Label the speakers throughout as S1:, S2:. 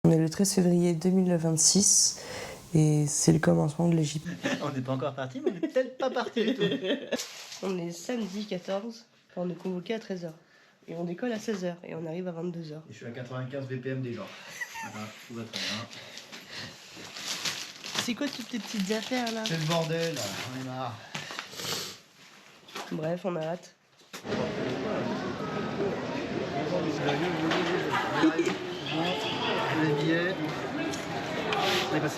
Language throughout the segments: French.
S1: On est le 13 février 2026 et c'est le commencement de l'Égypte.
S2: On n'est pas encore parti, mais on n'est peut-être pas parti du tout.
S1: On est samedi 14, on est convoqué à 13h. Et on décolle à 16h et on arrive à 22h.
S2: Et je suis à 95 BPM déjà. Voilà, tout va très bien.
S1: C'est quoi toutes tes petites affaires là?
S2: C'est le bordel, on est marre.
S1: Bref, on a hâte.
S2: Les billets. On est passé.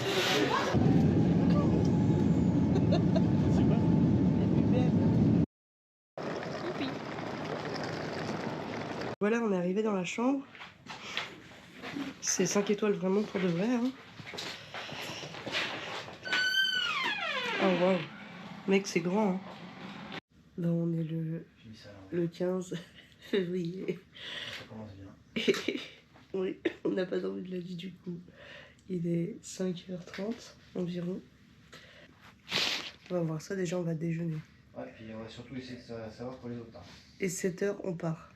S1: Voilà, on est arrivé dans la chambre. C'est 5 étoiles vraiment pour de vrai. Hein. Oh waouh, mec, c'est grand. Hein. Là, on est le 15 février.
S2: Ça commence bien.
S1: On n'a pas dormi de la vie du coup. Il est 5h30 environ. On va voir ça, déjà on va déjeuner.
S2: Ouais, puis on va surtout essayer de savoir pour les autres. Hein.
S1: Et 7h, on part.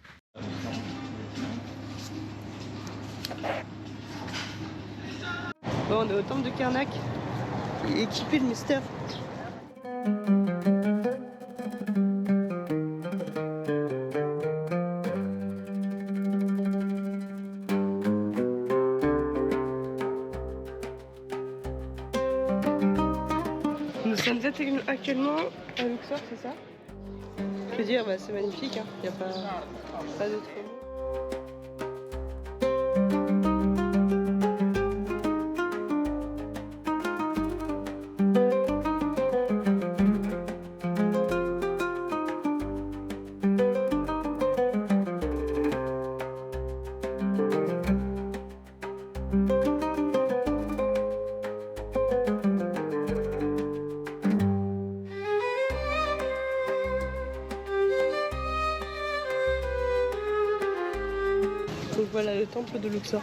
S1: Bon, on est au temple de Karnak. Équipé de Mister. Nous sommes actuellement à Luxor, c'est ça? Je veux dire, bah, c'est magnifique, hein. Il n'y a pas d'autre mot. Donc voilà le temple de Luxor.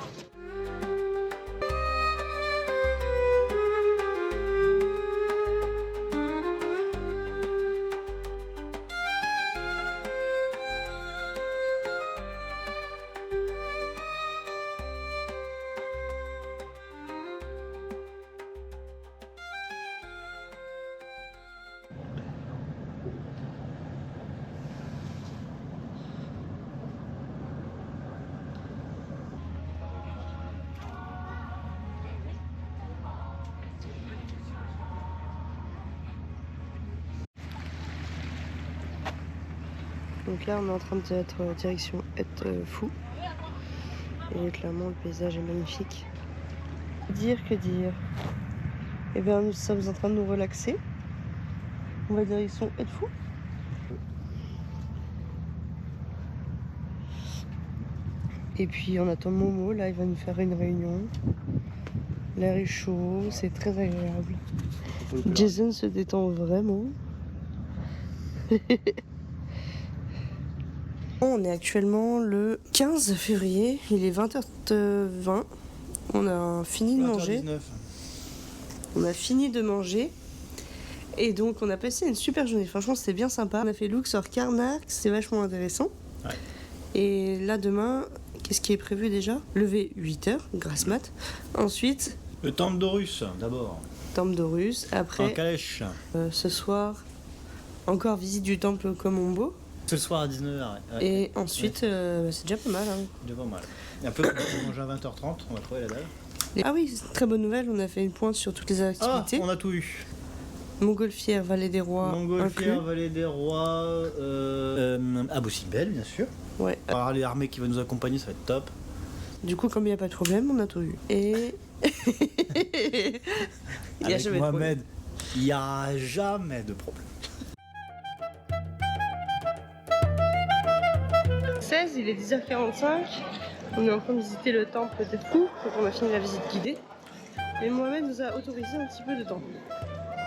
S1: Donc là, on est en train d'être direction être fou. Et clairement, le paysage est magnifique. Que dire? Eh bien, nous sommes en train de nous relaxer. On va direction être fou. Et puis, on attend Momo. Là, il va nous faire une réunion. L'air est chaud, c'est très agréable. Jason se détend vraiment. On est actuellement le 15 février, il est 20h20. On a fini de manger.
S2: 20h19.
S1: On a fini de manger. Et donc on a passé une super journée. Franchement, c'était bien sympa. On a fait Luxor Karnak, c'était vachement intéressant.
S2: Ouais.
S1: Et là demain, qu'est-ce qui est prévu déjà? Lever 8h, grasse mat. Ensuite,
S2: Le temple d'Horus, d'abord.
S1: temple d'Horus.
S2: En
S1: Après,
S2: calèche.
S1: ce soir, encore visite du temple Komombo.
S2: Ce soir à 19h. Ouais.
S1: Et ensuite, c'est déjà pas mal. Hein.
S2: Déjà pas mal. Et un peu comme on mange à 20h30, on va trouver la dalle.
S1: Ah oui, très bonne nouvelle, on a fait une pointe sur toutes les
S2: Ah,
S1: activités.
S2: on a tout eu.
S1: Montgolfière, Vallée des Rois,
S2: Montgolfière,
S1: inclus.
S2: Vallée des Rois, Abou Simbel, bien sûr.
S1: Ouais.
S2: On va avoir les armées qui vont nous accompagner, ça va être top.
S1: Du coup, comme il n'y a pas de problème, on a tout eu. Et... il y a
S2: Avec
S1: jamais de problème.
S2: Mohamed, il n'y a jamais de problème.
S1: 16, il est 10h45. On est en train de visiter le temple de Fou. Donc on a fini la visite guidée. Et Mohamed nous a autorisé un petit peu de temps.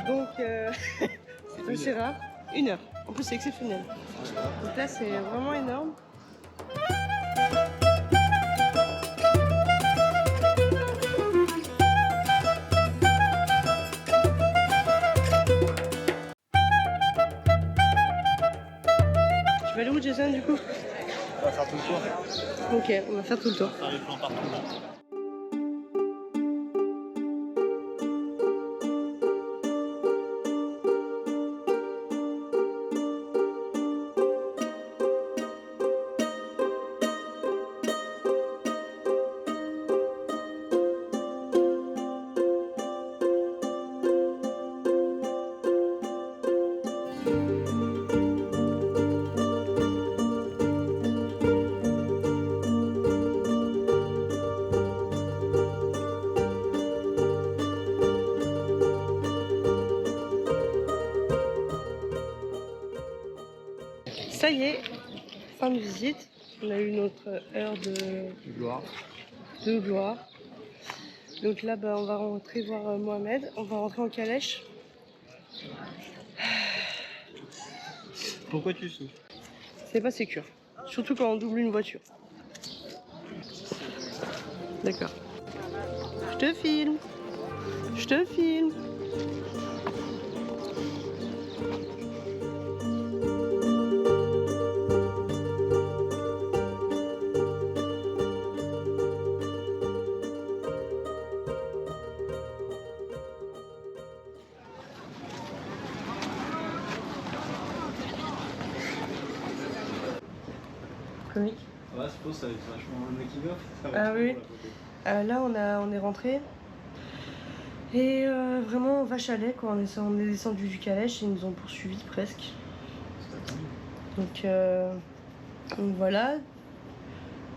S1: Donc c'est assez rare. 1 heure. En plus c'est exceptionnel. Donc là c'est vraiment énorme. Tu vas aller où Jason du coup?
S2: On va faire tout le tour.
S1: Ok, on va faire tout le tour.
S2: Faire les plans partout là.
S1: y est, fin de visite. On a eu notre heure de gloire. Donc là, on va rentrer voir Mohamed. On va rentrer en calèche.
S3: Pourquoi tu souffles?
S1: C'est pas sécure. Surtout quand on double une voiture. D'accord. Je te filme. Je te filme. Comique.
S3: Ouais, c'est beau, ça va être vachement le making of. Ça va
S1: Ah
S3: être
S1: oui.
S3: beau, la photo.
S1: Là, on est rentré. Et vraiment, vache à lait, quoi. On est descendu du calèche et ils nous ont poursuivis presque. Donc voilà.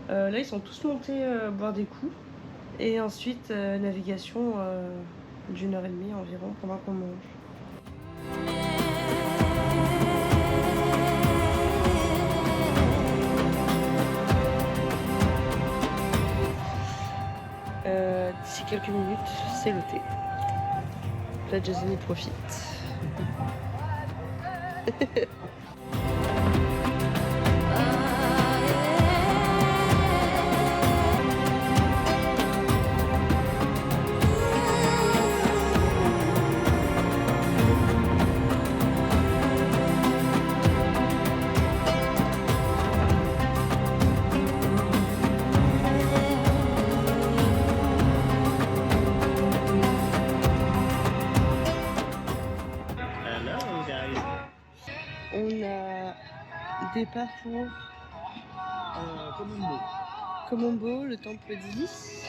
S1: Là, ils sont tous montés boire des coups. Et ensuite, navigation d'1h30 environ pendant qu'on mange. D'ici quelques minutes, c'est le thé. Là, Jason y profite. On a départ pour Komombo, le temple d'Isis.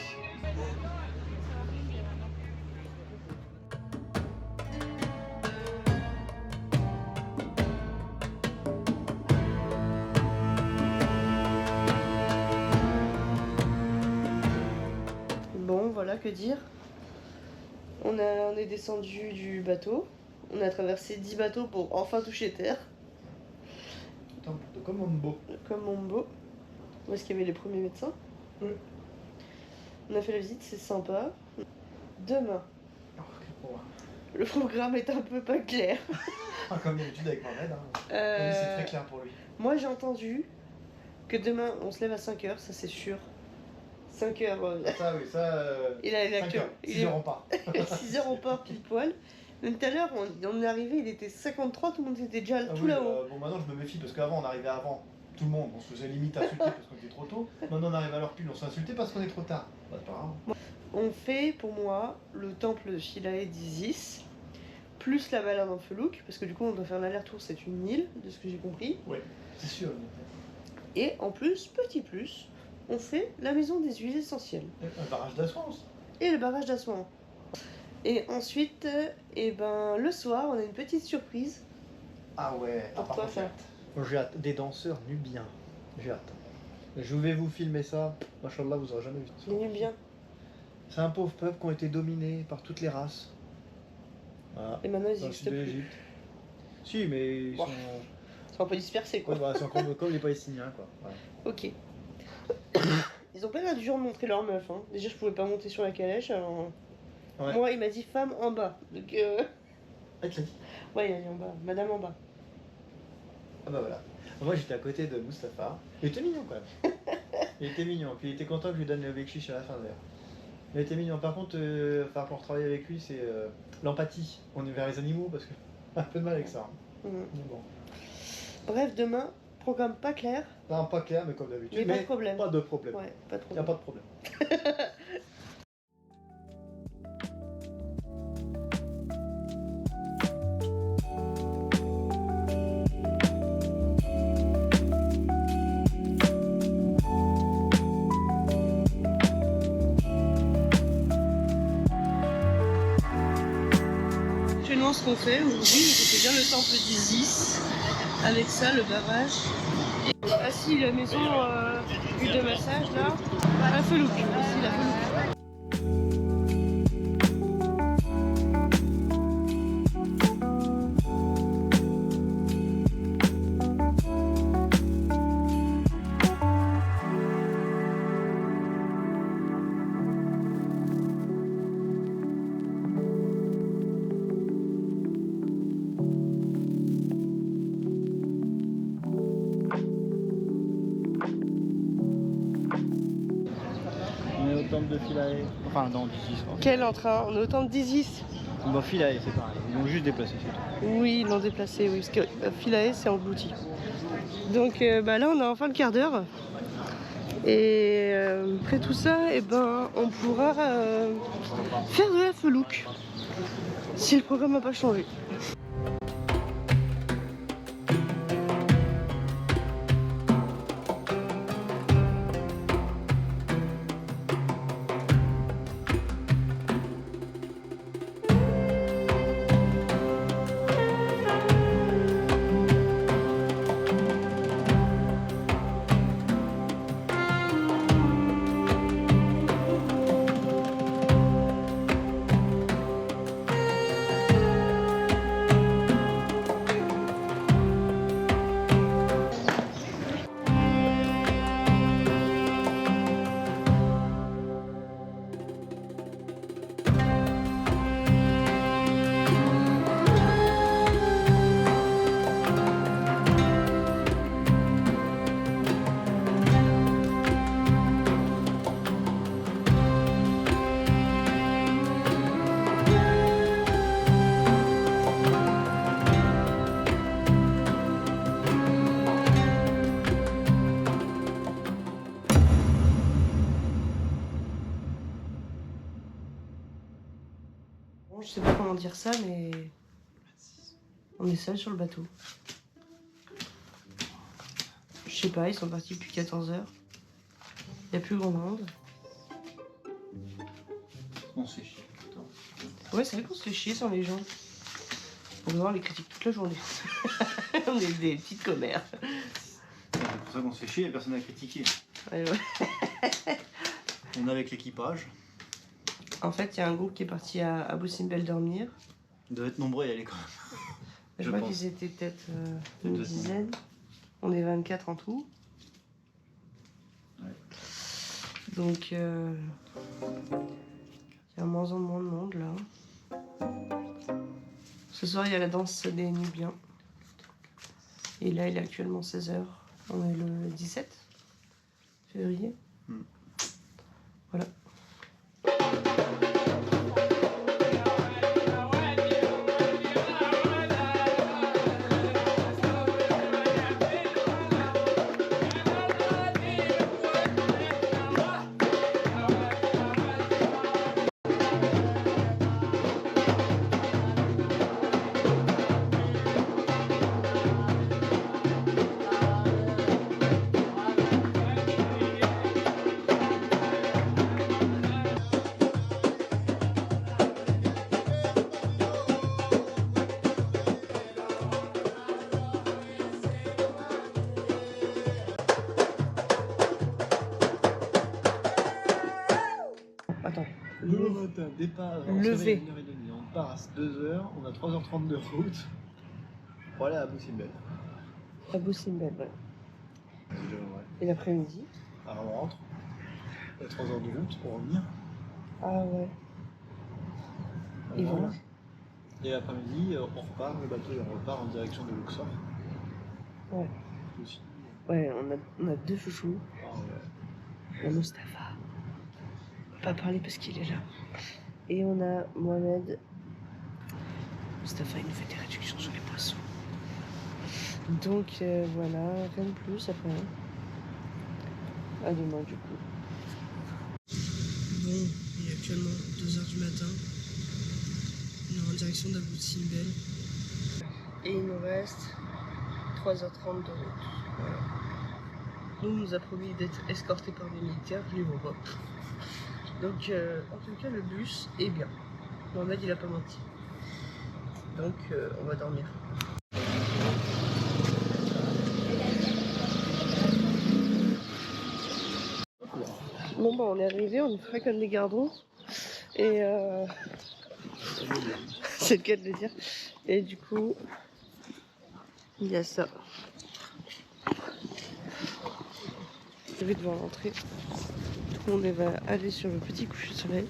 S1: Bon, voilà, que dire. On est descendu du bateau. On a traversé 10 bateaux pour enfin toucher terre.
S3: Temple de Komombo.
S1: Komombo. Où est-ce qu'il y avait les premiers médecins?
S3: Oui.
S1: On a fait la visite, c'est sympa. Demain,
S3: Oh, quel programme.
S1: le programme est un peu pas clair.
S3: Comme d'habitude avec Mohamed. Hein. Mais c'est très clair pour lui.
S1: Moi, j'ai entendu que demain, on se lève à 5h, ça c'est sûr. 5h.
S3: Ça, oui, ça.
S1: Il a
S3: 5 heures. 6 heures, on part.
S1: 6h, on part pile poil. Même tout à l'heure, on est arrivé, il était 53, tout le monde était déjà
S3: Ah
S1: tout
S3: oui,
S1: là-haut.
S3: bon, maintenant je me méfie parce qu'avant on arrivait avant tout le monde, on se faisait limite insulter parce qu'on était trop tôt. Maintenant on arrive à l'heure pile, on s'insultait parce qu'on est trop tard. Bah, c'est pas grave.
S1: On fait, pour moi, le temple de Philae d'Isis, plus la balade en Felouk, parce que du coup, on doit faire l'aller-retour, c'est une île, de ce que j'ai compris.
S3: Ouais, c'est sûr.
S1: Et en plus, petit plus, on fait la maison des huiles essentielles.
S3: Un barrage d'assurance.
S1: Et le barrage d'Assouan. Et ensuite, le soir, on a une petite surprise.
S3: Ah ouais,
S1: Pour
S3: par
S1: toi,
S3: contre,
S1: ça.
S3: Moi, j'ai hâte. Des danseurs nubiens. J'ai hâte. Je vais vous filmer ça. Machallah, vous aurez jamais vu ça.
S1: Les Nubiens.
S3: C'est un pauvre peuple qui ont été dominés par toutes les races. Voilà.
S1: Et maintenant, ils
S3: Dans le
S1: n'existent
S3: sud de
S1: plus.
S3: l'Égypte. Si, mais ils
S1: Bon.
S3: sont.
S1: Ils sont un peu dispersés, quoi.
S3: Ouais, bah, c'est comme les Palestiniens, quoi. Voilà.
S1: Ok. Ils ont pas l'air du genre de montrer leur meuf. Hein. Déjà, je pouvais pas monter sur la calèche, alors...
S3: Ouais.
S1: Moi, il m'a dit femme en bas. Donc,
S3: Ah, tu l'as dit.
S1: ouais, il a dit en bas. Madame en bas.
S3: Ah bah voilà. Moi j'étais à côté de Mustapha. Il était mignon quand même. Il était mignon. Puis il était content que je lui donne le bekchiche à la fin d'ailleurs. Il était mignon. Par contre, enfin pour travailler avec lui, c'est l'empathie. On est vers les animaux parce que un peu de mal avec ça. Hein.
S1: Mhm.
S3: Mais bon.
S1: Bref, demain, programme pas clair,
S3: Non, pas clair, mais comme d'habitude.
S1: mais pas de problème.
S3: Pas de problème.
S1: Ouais, pas de
S3: Il n'y a
S1: problème.
S3: pas de problème.
S1: Actuellement, ce qu'on fait aujourd'hui, c'est bien le temple d'Isis. Avec ça, le barrage. Et assis, la maison de massage là. La Felouk. Aussi, la Felouk.
S3: temple de Philae. Enfin, non, d'Isis.
S1: Quel entrain? On est au temple d'Isis.
S3: Bon, Philae, c'est pareil. Ils l'ont juste déplacé, c'est tout.
S1: Oui, ils l'ont déplacé, oui, parce que Philae c'est englouti. Donc là on a enfin le quart d'heure. Et après tout ça, on pourra faire de la felouque. Si le programme n'a pas changé. Bon, je sais pas comment dire ça, mais on est seul sur le bateau. Je sais pas, ils sont partis depuis 14 h. Il n'y a plus grand monde.
S3: On se fait chier.
S1: Ouais, c'est vrai qu'on se fait chier sans les gens. On va voir les critiques toute la journée. On est des petites commères.
S3: C'est pour ça qu'on se fait chier et personne n'a critiqué.
S1: Ouais.
S3: On est avec l'équipage.
S1: En fait, il y a un groupe qui est parti à Abu Simbel dormir.
S3: Ils doivent être nombreux à y aller quand même.
S1: Je crois qu'ils étaient peut-être une dizaine. On est 24 en tout.
S3: Ouais.
S1: Donc, il y a moins en moins de monde là. Ce soir, il y a la danse des Nubiens. Et là, il est actuellement 16 h. On est le 17 février. Voilà. Attends.
S3: Le matin, départ.
S1: Levé.
S3: On part à 2 h, on a 3h30 de route pour aller à Abu Simbel.
S1: Abu Simbel, ouais.
S3: C'est déjà vrai.
S1: Et l'après-midi?
S3: Alors on rentre. Il y a 3 h de route pour revenir.
S1: Ah ouais. Et voilà.
S3: Et l'après-midi, on repart, le bateau il repart en direction de Luxor.
S1: Ouais.
S3: Aussi.
S1: Ouais, on a deux chouchous.
S3: Ah ouais.
S1: Il y a Mustapha. On va pas parler parce qu'il est là. Et on a Mohamed. Mustapha, il nous fait des réductions sur les poissons. Donc voilà, rien de plus après. À demain du coup. Bon, il est actuellement 2 h du matin. On est en direction d'Abu Simbel. Et il nous reste 3h30 de route. Voilà. Nous, on nous a promis d'être escortés par des militaires, je les vois pas. Donc, en tout cas, le bus est bien. Mohamed, il a pas menti. Donc, on va dormir. Bon, bah, on est arrivé, on est frais comme des gardons. Et c'est le cas de le dire. Et du coup, il y a ça. Je vais devant l'entrée. On va aller sur le petit coucher de soleil.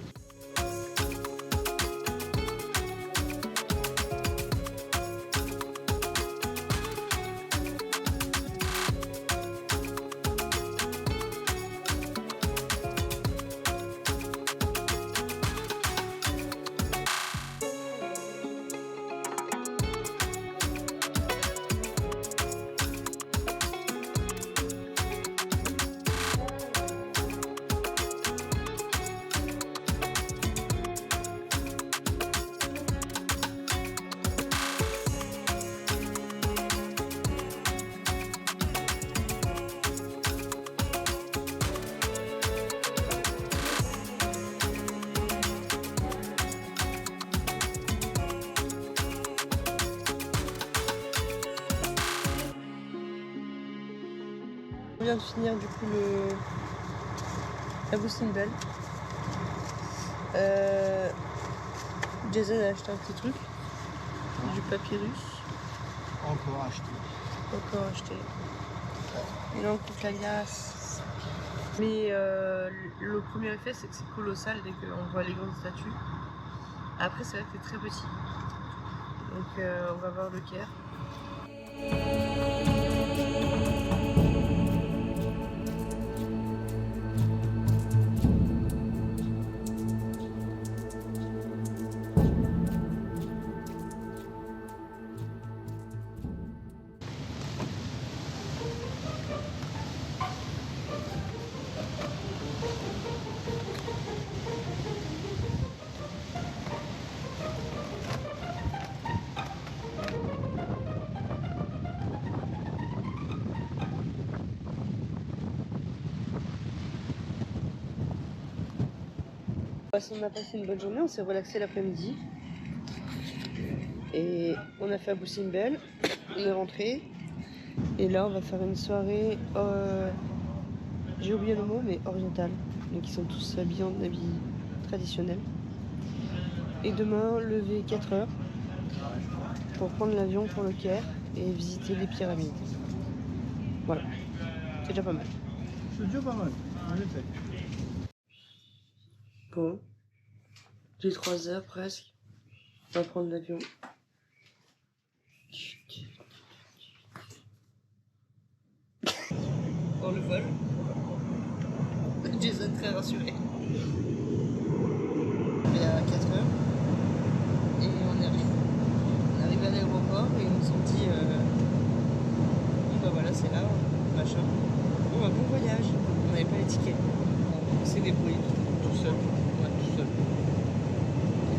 S1: vient de finir du coup la Boussimbel. Jason a acheté un petit truc, du papyrus.
S3: Encore acheté.
S1: Encore acheté. Et là on coupe la glace. Mais le premier effet c'est que c'est colossal dès qu'on voit les grandes statues. Après c'est vrai que c'est très petit. Donc on va voir le Caire. On a passé une bonne journée, on s'est relaxé l'après-midi. Et on a fait Abou Simbel, on est rentré. Et là on va faire une soirée, j'ai oublié le mot, mais orientale. Donc ils sont tous habillés en habits traditionnels. Et demain, lever 4 heures pour prendre l'avion pour le Caire et visiter les pyramides. Voilà, c'est déjà pas mal.
S3: C'est déjà pas mal, en effet.
S1: Bon, j'ai 3 heures presque. On va prendre l'avion. Pour le vol. Jason très rassuré. Il est à 4 heures. Et on arrive. On arrive à l'aéroport et on s'en dit bon bah voilà c'est là, machin. Bon bah bon voyage. On n'avait pas les tickets. On s'est débrouillé tout seul. Ouais, tout seul.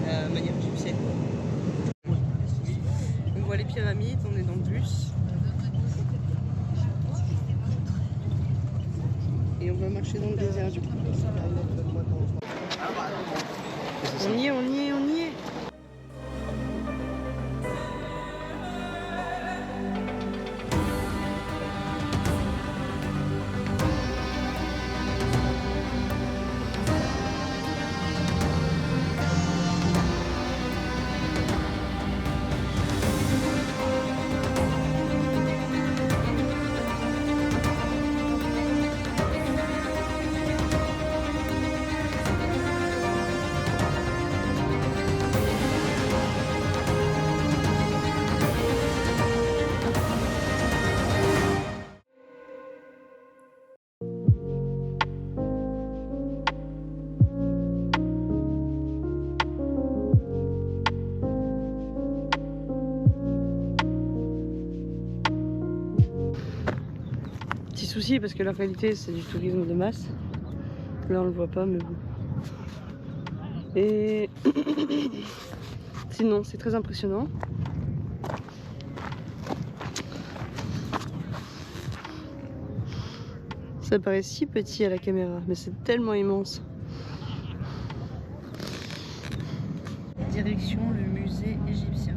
S1: La manière égyptienne. On voit les pyramides, on est dans le bus. Et on va marcher dans le désert du coup. On y est, on y est, on y est. Petit souci parce que la réalité c'est du tourisme de masse. Là on le voit pas mais bon. Et sinon c'est très impressionnant. Ça paraît si petit à la caméra mais c'est tellement immense. Direction le musée égyptien.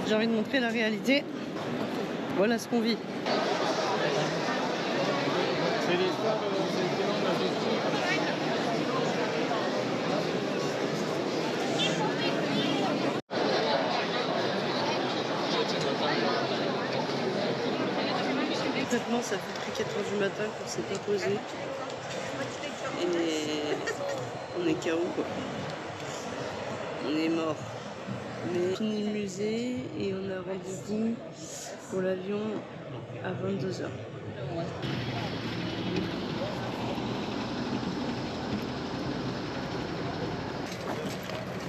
S1: J'ai envie de montrer la réalité. Voilà ce qu'on vit.
S3: C'est l'histoire de
S1: Honnêtement, ça fait depuis 4 h du matin qu'on s'est pas posé. Et on est KO quoi. On est mort. Mais on a fini le musée et on a rendez-vous pour l'avion à 22 h.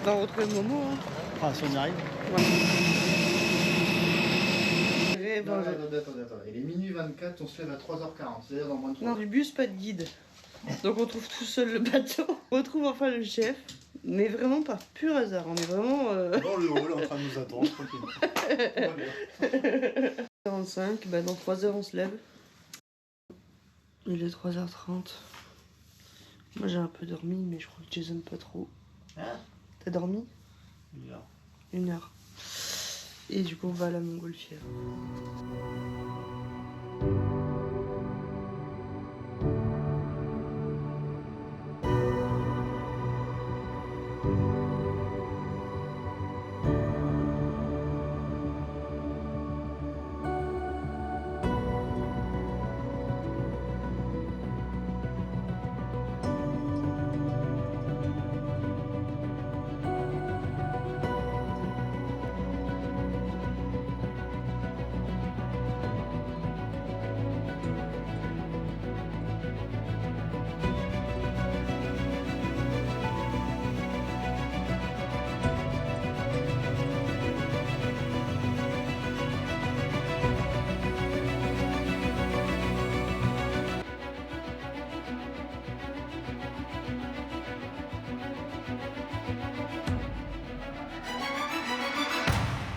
S1: On va retrouver Momo. Hein.
S3: Ah, si on y arrive.
S1: Ouais.
S2: Attends. Il est minuit 24, on se lève à 3h40, c'est-à-dire dans moins de 3
S1: Non,
S2: heures.
S1: du bus, pas de guide. Donc on trouve tout seul le bateau. On retrouve enfin le chef. Mais vraiment par pur hasard. On est vraiment...
S3: Dans le hall, en train de nous attendre, tranquille.
S1: 45, bah dans 3 heures on se lève. Il est 3h30. Moi j'ai un peu dormi, mais je crois que Jason pas trop.
S2: Hein?
S1: T'as dormi?
S3: 1 heure.
S1: 1 heure. Et du coup on va à la montgolfière.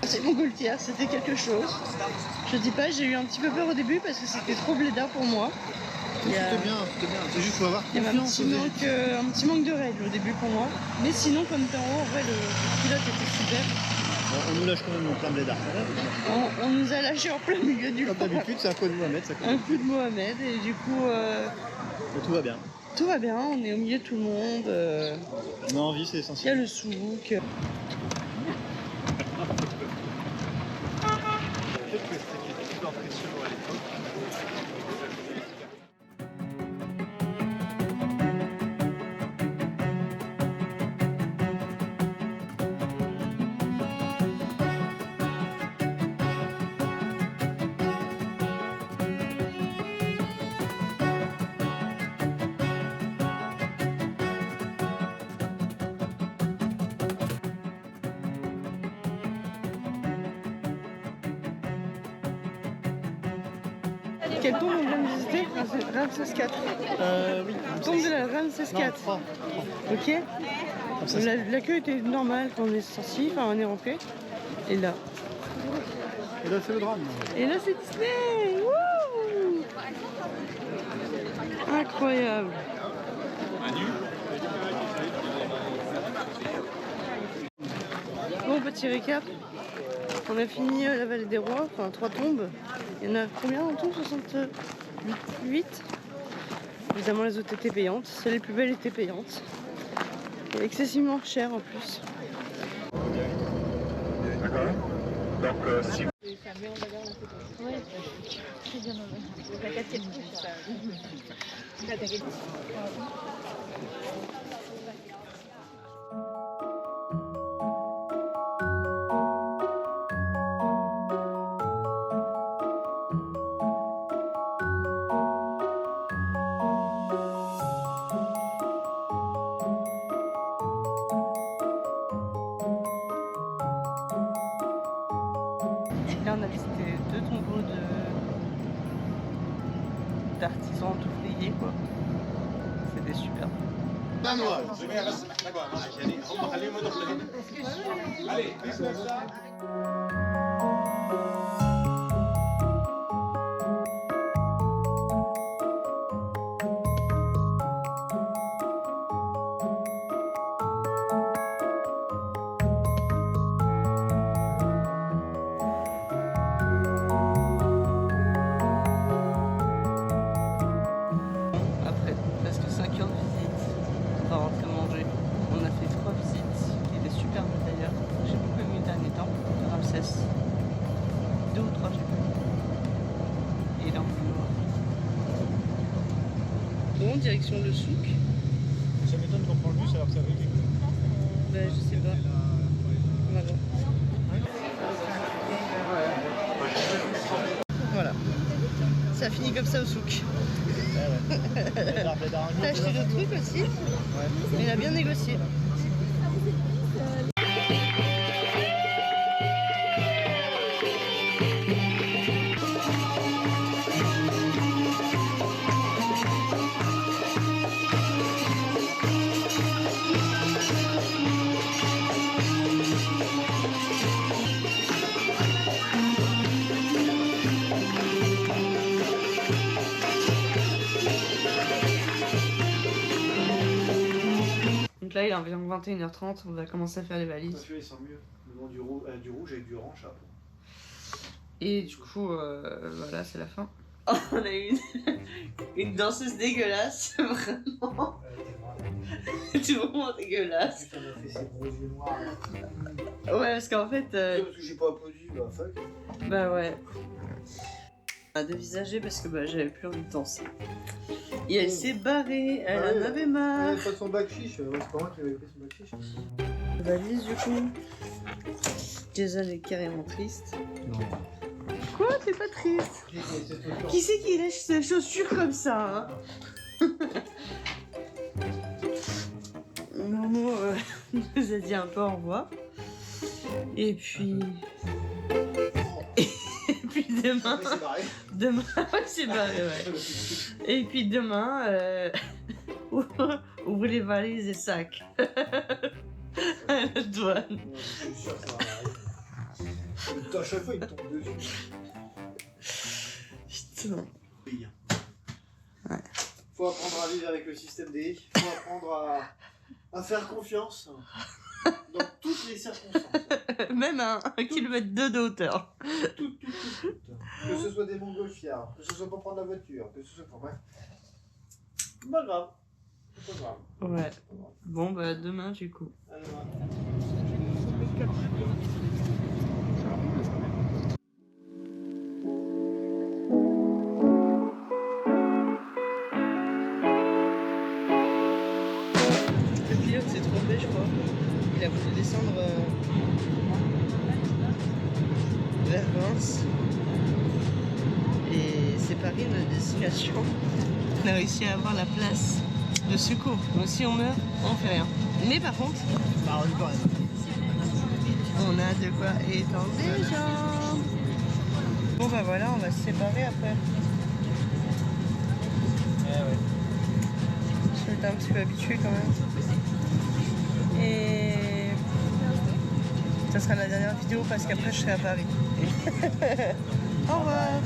S1: C'est montgolfière, c'était quelque chose. Je dis pas, j'ai eu un petit peu peur au début parce que c'était trop blédard pour moi.
S3: C'était bien. C'est juste faut avoir
S1: Il y avait
S3: confiance.
S1: un petit manque de règles au début pour moi. Mais sinon, comme t'es en haut, en vrai, le pilote était super.
S3: Bon, on nous lâche quand même en plein blédard.
S1: On nous a lâchés en plein milieu du
S3: Comme
S1: pont.
S3: d'habitude, c'est un coup de Mohamed, ça
S1: Un coup de Mohamed et du coup,
S3: Mais tout va bien.
S1: tout va bien. On est au milieu de tout le monde.
S3: On a envie, c'est
S1: Il y a
S3: essentiel.
S1: le souk.
S3: Peut-être que c'était plus impressionnant à l'époque.
S1: Quelle tombe on vient de visiter? Ramsès IV.
S3: Oui.
S1: Tombe de la Ramsès
S3: Non,
S1: IV.
S3: 3.
S1: Ok. La queue était normale quand on est sorti, enfin on est rentré. Et là.
S3: Et là, c'est le drame.
S1: Et là c'est Disney. Wouh, incroyable. Bon, petit récap. On a fini la vallée des rois, enfin 3 tombes. Il y en a combien en tout? 68. Évidemment les autres étaient payantes. Celles les plus belles étaient payantes. Et excessivement chères en plus.
S4: D'accord. Donc, si
S1: Là on a visité 2 tombeaux d'artisans d'ouvriers quoi. C'était super. Après presque 5 heures de visite, on va rentrer manger. On a fait 3 visites, qui étaient superbes d'ailleurs. J'ai beaucoup aimé le dernier temps, de Ramsès. 2 ou 3 j'ai vu. Et là on va voir. Bon, direction le souk.
S3: Ça m'étonne qu'on prend le bus alors que ça veut dire.
S1: Ben je sais pas. On va voir.
S3: Voilà.
S1: fini comme ça au souk.
S3: Ouais, ouais.
S1: T'as acheté d'autres trucs aussi, mais il a bien négocié. Donc là il est environ 21h30, on va commencer à faire les valises.
S3: Celui-là il sent mieux. Le nom du rouge avec du orange chapeau.
S1: Et du coup, voilà, c'est la fin. Oh, on a eu une danseuse dégueulasse, vraiment. C'est vraiment dégueulasse.
S3: Ça m'a fait ses gros yeux noirs.
S1: Ouais, parce qu'en fait.
S3: Parce que j'ai pas applaudi, bah fuck.
S1: Bah ouais. On a dévisagé parce que bah, j'avais plus envie de danser. Et elle s'est barrée, elle
S3: Ah ouais,
S1: en avait marre.
S3: Elle avait pas son bac chiche, c'est pas moi qui avais pris son bac chiche.
S1: Valise du coup. Jason est carrément triste.
S3: Non.
S1: Quoi? T'es pas triste? Qui c'est qui lèche ses chaussures comme ça hein? Momo nous a dit un peu au revoir. Et puis... Et puis demain...
S3: C'est barré.
S1: Demain... c'est barré, ouais. Et puis demain... ouvrez les valises et sacs. À la douane.
S3: Ouais, je suis sûr que ça va arriver. Putain, à chaque fois il me tombe dessus.
S1: Putain.
S3: Ouais. Faut apprendre à vivre avec le système D. Faut apprendre à faire confiance dans toutes les circonstances.
S1: Même à 1,2 km de hauteur.
S3: Tout. Que ce soit des montgolfières, que ce soit pour prendre la voiture, que ce soit pour... Bref. Pas grave. C'est pas grave.
S1: Ouais. Bon bah demain du coup.
S3: Allez, voilà.
S1: Le pilote s'est trompé je crois. Il a voulu descendre vers Reims. Et c'est Paris notre destination. On a réussi à avoir la place de secours. Donc si on meurt, on fait rien. Mais par contre, on a de quoi étendre les jambes. Bon bah voilà, on va se séparer après.
S3: Ouais.
S1: Je suis un petit peu habituée quand même. Et ça sera la dernière vidéo parce qu'après je serai à Paris. Au revoir.